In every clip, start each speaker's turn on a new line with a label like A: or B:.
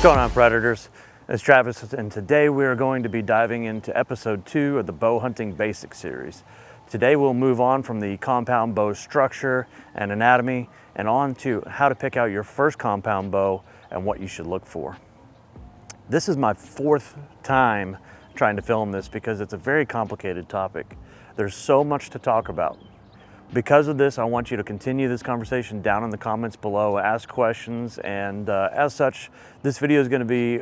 A: going on, Predators? It's Travis, and today we are going to be diving into episode 2 of the bow hunting basics series. Today we'll move on from the compound bow structure and anatomy and on to how to pick out your first compound bow and what you should look for. This is my 4th time trying to film this because it's a very complicated topic. There's so much to talk about. Because of this, I want you to continue this conversation down in the comments below, ask questions, and as such, this video is going to be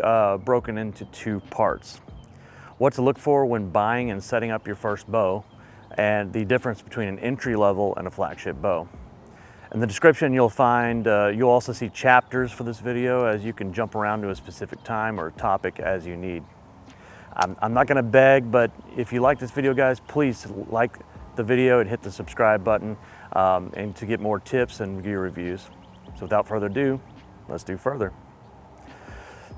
A: broken into 2 parts. What to look for when buying and setting up your first bow, and the difference between an entry level and a flagship bow. In the description you'll find, you'll also see chapters for this video, as you can jump around to a specific time or topic as you need. I'm not going to beg, but if you like this video, guys, please like the video and hit the subscribe button and to get more tips and gear reviews. So without further ado, let's do further.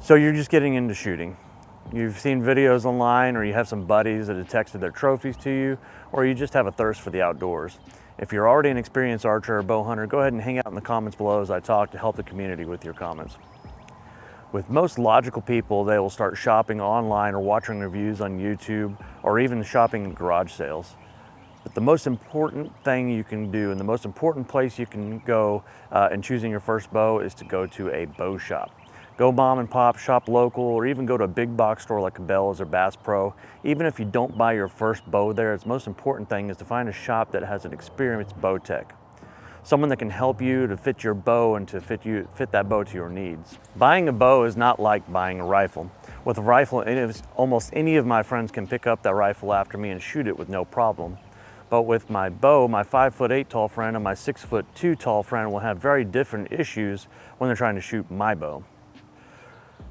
A: So you're just getting into shooting. You've seen videos online, or you have some buddies that have texted their trophies to you, or you just have a thirst for the outdoors. If you're already an experienced archer or bow hunter, go ahead and hang out in the comments below as I talk to help the community with your comments. With most logical people, they will start shopping online or watching reviews on YouTube, or even shopping in garage sales. But the most important thing you can do, and the most important place you can go in choosing your first bow, is to go to a bow shop. Go mom and pop, shop local, or even go to a big box store like Cabela's or Bass Pro. Even if you don't buy your first bow there, its most important thing is to find a shop that has an experienced bow tech. Someone that can help you to fit your bow and to fit that bow to your needs. Buying a bow is not like buying a rifle. With a rifle, almost any of my friends can pick up that rifle after me and shoot it with no problem. But with my bow, my 5'8" tall friend and my 6'2" tall friend will have very different issues when they're trying to shoot my bow.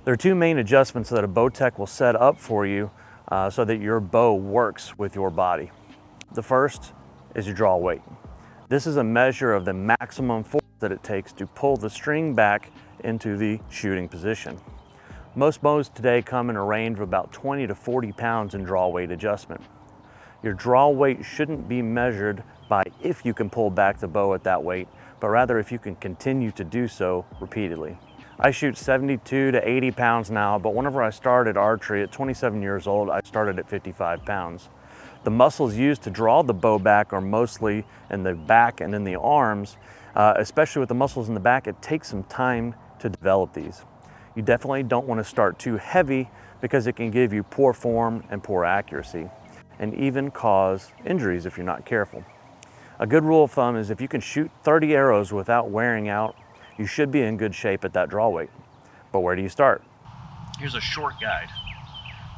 A: There are 2 main adjustments that a bow tech will set up for you so that your bow works with your body. The first is your draw weight. This is a measure of the maximum force that it takes to pull the string back into the shooting position. Most bows today come in a range of about 20 to 40 pounds in draw weight adjustment. Your draw weight shouldn't be measured by if you can pull back the bow at that weight, but rather if you can continue to do so repeatedly. I shoot 72 to 80 pounds now, but whenever I started archery at 27 years old, I started at 55 pounds. The muscles used to draw the bow back are mostly in the back and in the arms. Especially with the muscles in the back, it takes some time to develop these. You definitely don't want to start too heavy because it can give you poor form and poor accuracy, and even cause injuries if you're not careful. A good rule of thumb is if you can shoot 30 arrows without wearing out, you should be in good shape at that draw weight. But where do you start?
B: Here's a short guide.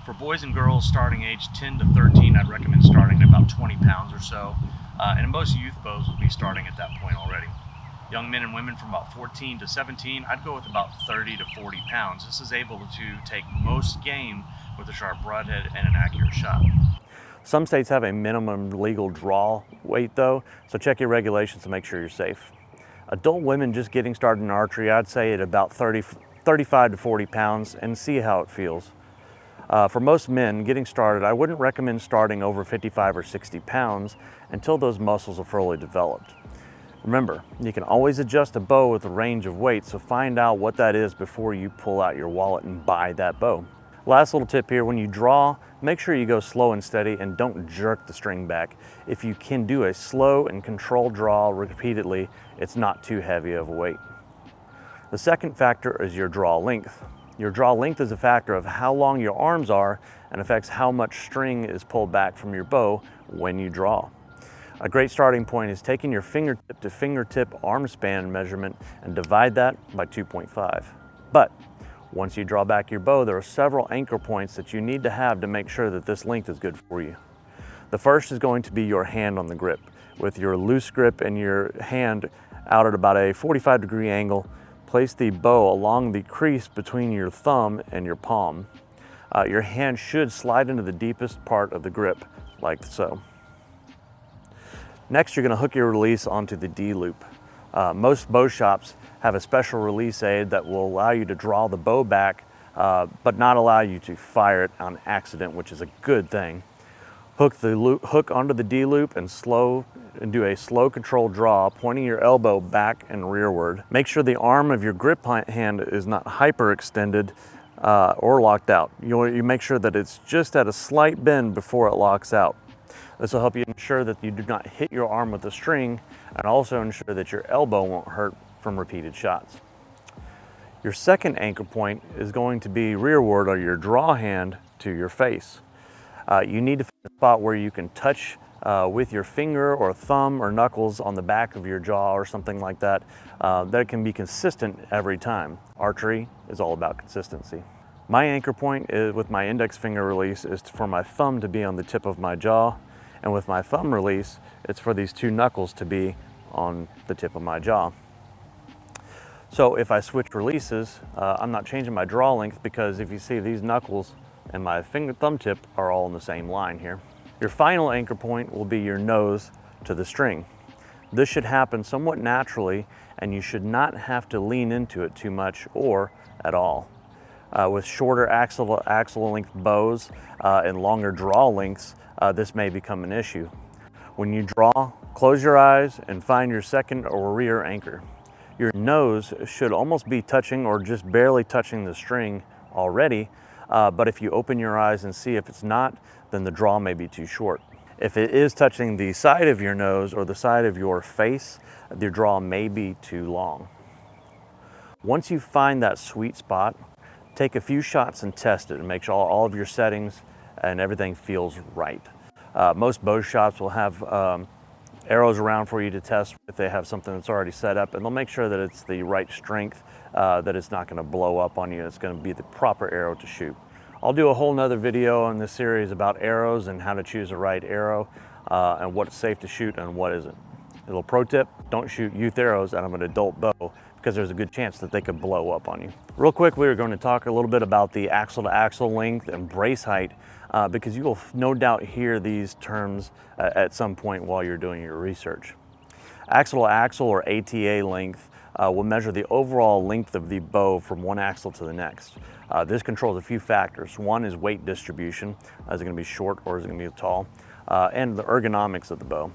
B: For boys and girls starting age 10 to 13, I'd recommend starting at about 20 pounds or so. And most youth bows will be starting at that point already. Young men and women from about 14 to 17, I'd go with about 30 to 40 pounds. This is able to take most game with a sharp broadhead and an accurate shot.
A: Some states have a minimum legal draw weight though, so check your regulations to make sure you're safe. Adult women just getting started in archery, I'd say at about 35 to 40 pounds and see how it feels. For most men getting started, I wouldn't recommend starting over 55 or 60 pounds until those muscles are fully developed. Remember, you can always adjust a bow with a range of weight, so find out what that is before you pull out your wallet and buy that bow. Last little tip here, when you draw, make sure you go slow and steady and don't jerk the string back. If you can do a slow and controlled draw repeatedly, it's not too heavy of a weight. The second factor is your draw length. Your draw length is a factor of how long your arms are and affects how much string is pulled back from your bow when you draw. A great starting point is taking your fingertip to fingertip arm span measurement and divide that by 2.5. But once you draw back your bow, there are several anchor points that you need to have to make sure that this length is good for you. The first is going to be your hand on the grip. With your loose grip and your hand out at about a 45-degree angle, place the bow along the crease between your thumb and your palm. Your hand should slide into the deepest part of the grip, like so. Next, you're going to hook your release onto the D-loop. Most bow shops have a special release aid that will allow you to draw the bow back, but not allow you to fire it on accident, which is a good thing. Hook the hook onto the D-loop and slow and do a slow controlled draw, pointing your elbow back and rearward. Make sure the arm of your grip hand is not hyperextended or locked out. You make sure that it's just at a slight bend before it locks out. This will help you ensure that you do not hit your arm with the string, and also ensure that your elbow won't hurt from repeated shots. Your second anchor point is going to be rearward, or your draw hand to your face. You need to find a spot where you can touch with your finger or thumb or knuckles on the back of your jaw or something like that, that can be consistent every time. Archery is all about consistency. My anchor point is, with my index finger release, is for my thumb to be on the tip of my jaw, and with my thumb release, it's for these two knuckles to be on the tip of my jaw. So if I switch releases, I'm not changing my draw length, because if you see, these knuckles and my thumb tip are all in the same line here. Your final anchor point will be your nose to the string. This should happen somewhat naturally, and you should not have to lean into it too much or at all. With shorter axle length bows and longer draw lengths, this may become an issue. When you draw, close your eyes and find your second or rear anchor. Your nose should almost be touching or just barely touching the string already, but if you open your eyes and see if it's not, then the draw may be too short. If it is touching the side of your nose or the side of your face, the draw may be too long. Once you find that sweet spot, take a few shots and test it and make sure all of your settings and everything feels right. Most bow shops will have arrows around for you to test if they have something that's already set up, and they'll make sure that it's the right strength, that it's not going to blow up on you. It's going to be the proper arrow to shoot. I'll do a whole nother video in this series about arrows and how to choose the right arrow, and what's safe to shoot and what isn't. A little pro tip: don't shoot youth arrows out of an adult bow, because there's a good chance that they could blow up on you. Real quick, we are going to talk a little bit about the axle to axle length and brace height, because you will no doubt hear these terms at some point while you're doing your research. Axle to axle, or ATA length, will measure the overall length of the bow from one axle to the next. This controls a few factors. One is weight distribution. Is it going to be short or is it going to be tall? And the ergonomics of the bow.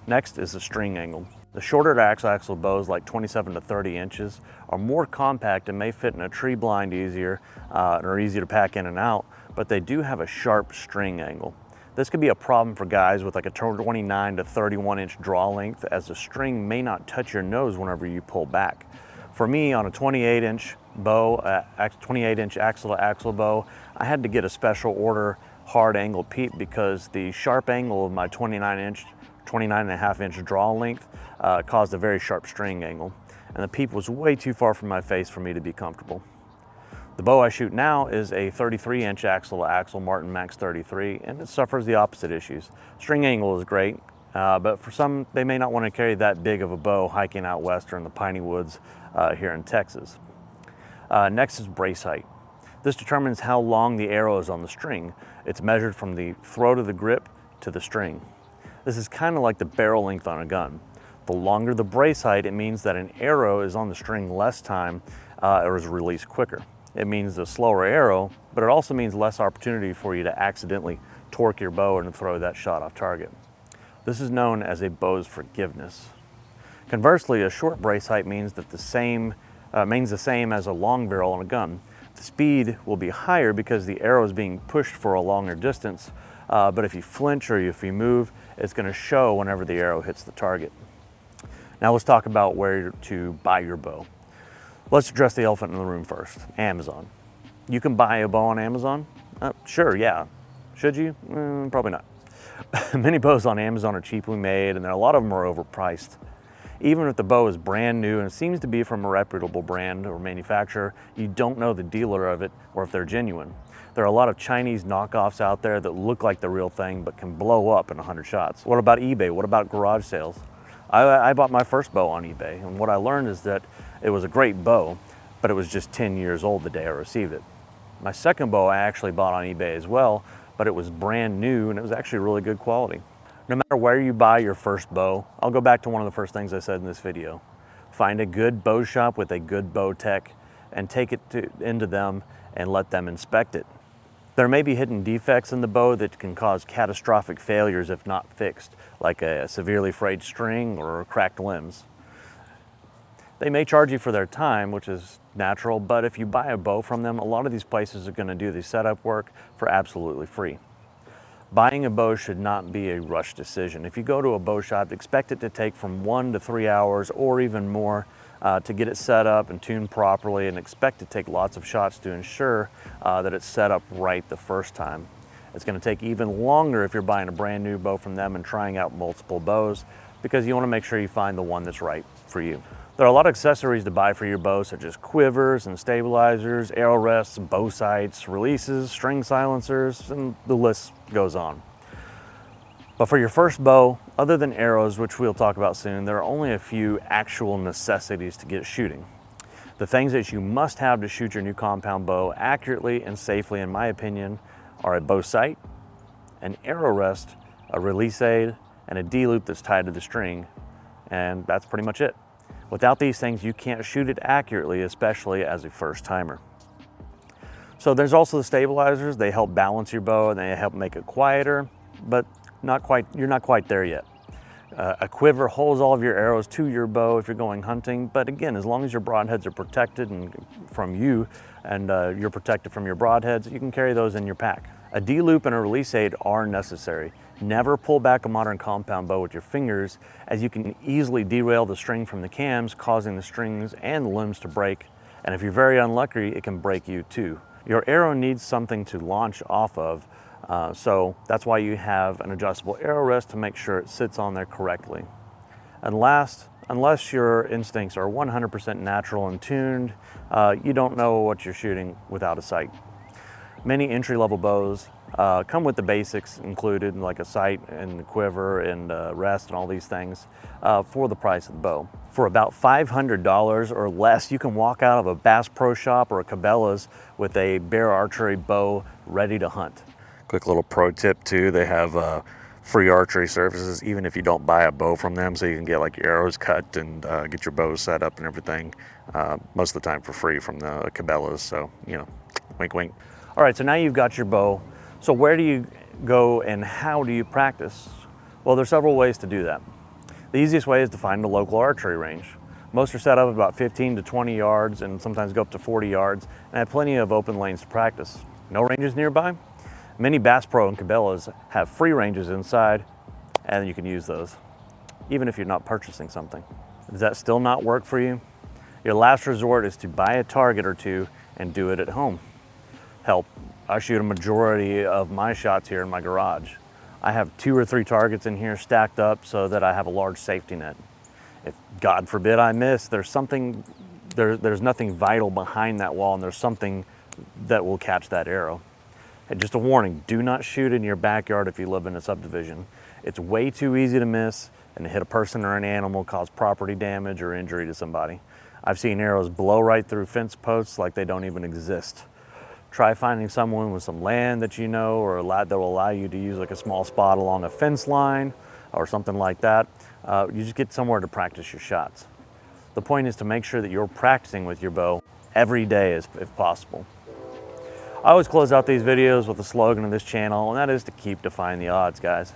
A: Next is the string angle. The shorter axle bows, like 27 to 30 inches, are more compact and may fit in a tree blind easier, and are easy to pack in and out, but they do have a sharp string angle. This could be a problem for guys with like a 29 to 31 inch draw length, as the string may not touch your nose whenever you pull back. For me, on a 28 inch bow, 28 inch axle to axle bow, I had to get a special order hard angle peep, because the sharp angle of my 29.5 inch draw length caused a very sharp string angle, and the peep was way too far from my face for me to be comfortable. The bow I shoot now is a 33 inch axle to axle Martin Max 33, and it suffers the opposite issues. String angle is great, but for some, they may not want to carry that big of a bow hiking out west or in the piney woods here in Texas. Next is brace height. This determines how long the arrow is on the string. It's measured from the throat of the grip to the string. This is kind of like the barrel length on a gun. The longer the brace height, it means that an arrow is on the string less time, or is released quicker. It means a slower arrow, but it also means less opportunity for you to accidentally torque your bow and throw that shot off target. This is known as a bow's forgiveness. Conversely, a short brace height means that the same as a long barrel on a gun. The speed will be higher because the arrow is being pushed for a longer distance, but if you flinch or if you move, it's going to show whenever the arrow hits the target. Now let's talk about where to buy your bow. Let's address the elephant in the room first: Amazon. You can buy a bow on Amazon? Sure, yeah. Should you? Probably not. Many bows on Amazon are cheaply made, and a lot of them are overpriced. Even if the bow is brand new and seems to be from a reputable brand or manufacturer, you don't know the dealer of it or if they're genuine. There are a lot of Chinese knockoffs out there that look like the real thing but can blow up in 100 shots. What about eBay? What about garage sales? I bought my first bow on eBay, and what I learned is that it was a great bow, but it was just 10 years old the day I received it. My second bow I actually bought on eBay as well, but it was brand new and it was actually really good quality. No matter where you buy your first bow, I'll go back to one of the first things I said in this video. Find a good bow shop with a good bow tech and take it into them and let them inspect it. There may be hidden defects in the bow that can cause catastrophic failures if not fixed, like a severely frayed string or cracked limbs. They may charge you for their time, which is natural, but if you buy a bow from them, a lot of these places are going to do the setup work for absolutely free. Buying a bow should not be a rush decision. If you go to a bow shop, expect it to take from 1 to 3 hours or even more to get it set up and tuned properly, and expect to take lots of shots to ensure that it's set up right the first time. It's going to take even longer if you're buying a brand new bow from them and trying out multiple bows, because you want to make sure you find the one that's right for you. There are a lot of accessories to buy for your bow, such as quivers and stabilizers, arrow rests, bow sights, releases, string silencers, and the list goes on. But for your first bow, other than arrows, which we'll talk about soon, there are only a few actual necessities to get shooting. The things that you must have to shoot your new compound bow accurately and safely, in my opinion, are a bow sight, an arrow rest, a release aid, and a D-loop that's tied to the string, and that's pretty much it. Without these things, you can't shoot it accurately, especially as a first timer. So there's also the stabilizers. They help balance your bow and they help make it quieter, but you're not quite there yet. A quiver holds all of your arrows to your bow if you're going hunting, but again, as long as your broadheads are protected from you and you're protected from your broadheads, you can carry those in your pack. A D-loop and a release aid are necessary. Never pull back a modern compound bow with your fingers, as you can easily derail the string from the cams, causing the strings and the limbs to break. And if you're very unlucky, it can break you too. Your arrow needs something to launch off of, so that's why you have an adjustable arrow rest to make sure it sits on there correctly. And last, unless your instincts are 100% natural and tuned, you don't know what you're shooting without a sight. Many entry-level bows come with the basics included, like a sight and a quiver and rest and all these things for the price of the bow. For about $500 or less, you can walk out of a Bass Pro Shop or a Cabela's with a bear archery bow ready to hunt. Quick little pro tip too, they have free archery services even if you don't buy a bow from them, so you can get like your arrows cut and get your bow set up and everything most of the time for free from the Cabela's, so you know, wink wink. All right, so now you've got your bow. So where do you go and how do you practice? Well, there's several ways to do that. The easiest way is to find a local archery range. Most are set up about 15 to 20 yards and sometimes go up to 40 yards and have plenty of open lanes to practice. No ranges nearby? Many Bass Pro and Cabela's have free ranges inside and you can use those, even if you're not purchasing something. Does that still not work for you? Your last resort is to buy a target or two and do it at home. Help, I shoot a majority of my shots here in my garage. I have 2 or 3 targets in here stacked up so that I have a large safety net. If God forbid I miss, there's nothing vital behind that wall and there's something that will catch that arrow. And just a warning, do not shoot in your backyard if you live in a subdivision. It's way too easy to miss and to hit a person or an animal, cause property damage or injury to somebody. I've seen arrows blow right through fence posts like they don't even exist. Try finding someone with some land that you know or that will allow you to use like a small spot along a fence line or something like that. You just get somewhere to practice your shots. The point is to make sure that you're practicing with your bow every day if possible. I always close out these videos with the slogan of this channel, and that is to keep defying the odds, guys.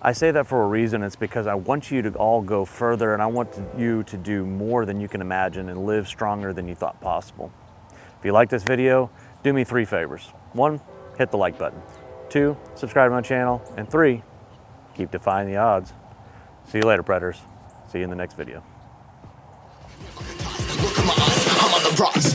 A: I say that for a reason. It's because I want you to all go further and I want you to do more than you can imagine and live stronger than you thought possible. If you like this video, do me 3 favors. 1, hit the like button. 2, subscribe to my channel. And 3, keep defying the odds. See you later, Predators. See you in the next video.
C: Look at my eyes, I'm on the rocks.